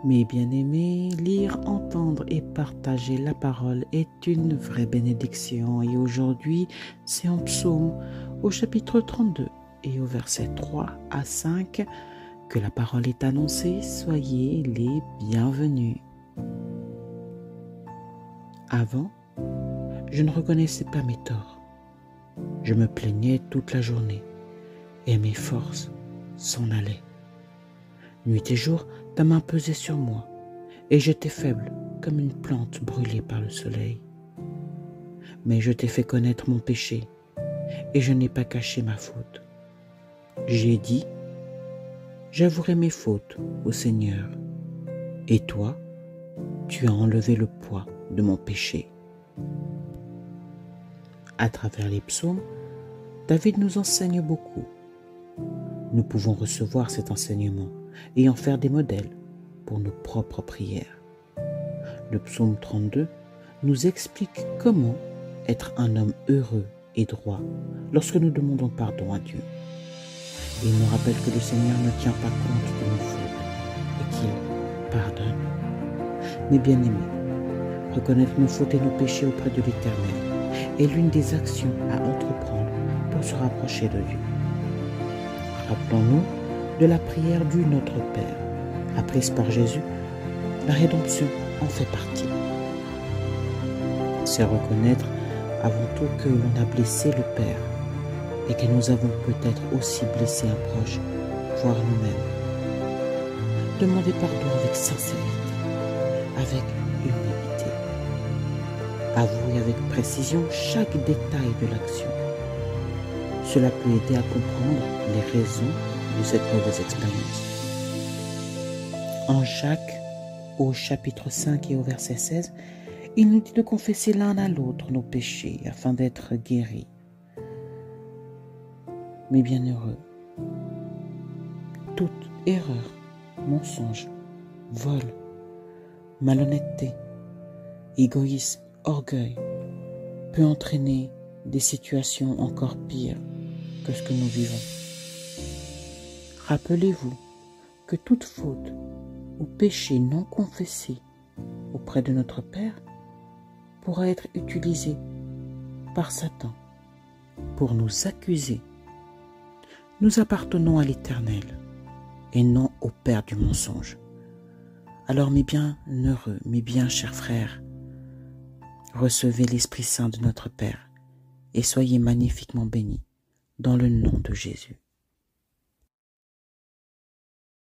Mes bien-aimés, lire, entendre et partager la parole est une vraie bénédiction. Et aujourd'hui, c'est en psaume au chapitre 32 et au verset 3 à 5 que la parole est annoncée. Soyez les bienvenus. Avant, je ne reconnaissais pas mes torts. Je me plaignais toute la journée et mes forces s'en allaient. Nuit et jour, ta main pesait sur moi, et j'étais faible comme une plante brûlée par le soleil. Mais je t'ai fait connaître mon péché, et je n'ai pas caché ma faute. J'ai dit, j'avouerai mes fautes au Seigneur, et toi, tu as enlevé le poids de mon péché. À travers les psaumes, David nous enseigne beaucoup. Nous pouvons recevoir cet enseignement et en faire des modèles pour nos propres prières. Le psaume 32 nous explique comment être un homme heureux et droit lorsque nous demandons pardon à Dieu. Il nous rappelle que le Seigneur ne tient pas compte de nos fautes et qu'il pardonne. Mes bien-aimés, reconnaître nos fautes et nos péchés auprès de l'Éternel est l'une des actions à entreprendre pour se rapprocher de Dieu. Rappelons-nous de la prière du Notre Père, apprise par Jésus. La rédemption en fait partie. C'est reconnaître avant tout que l'on a blessé le Père et que nous avons peut-être aussi blessé un proche, voire nous-mêmes. Demandez pardon avec sincérité, avec humilité. Avouez avec précision chaque détail de l'action. Cela peut aider à comprendre les raisons de cette mauvaise expérience. En Jacques, au chapitre 5 et au verset 16, il nous dit de confesser l'un à l'autre nos péchés afin d'être guéris. Mais bienheureux, toute erreur, mensonge, vol, malhonnêteté, égoïsme, orgueil peut entraîner des situations encore pires que ce que nous vivons. Rappelez-vous que toute faute ou péché non confessé auprès de notre Père pourra être utilisé par Satan pour nous accuser. Nous appartenons à l'Éternel et non au père du mensonge. Alors mes bienheureux, mes bien chers frères, recevez l'Esprit Saint de notre Père et soyez magnifiquement bénis dans le nom de Jésus.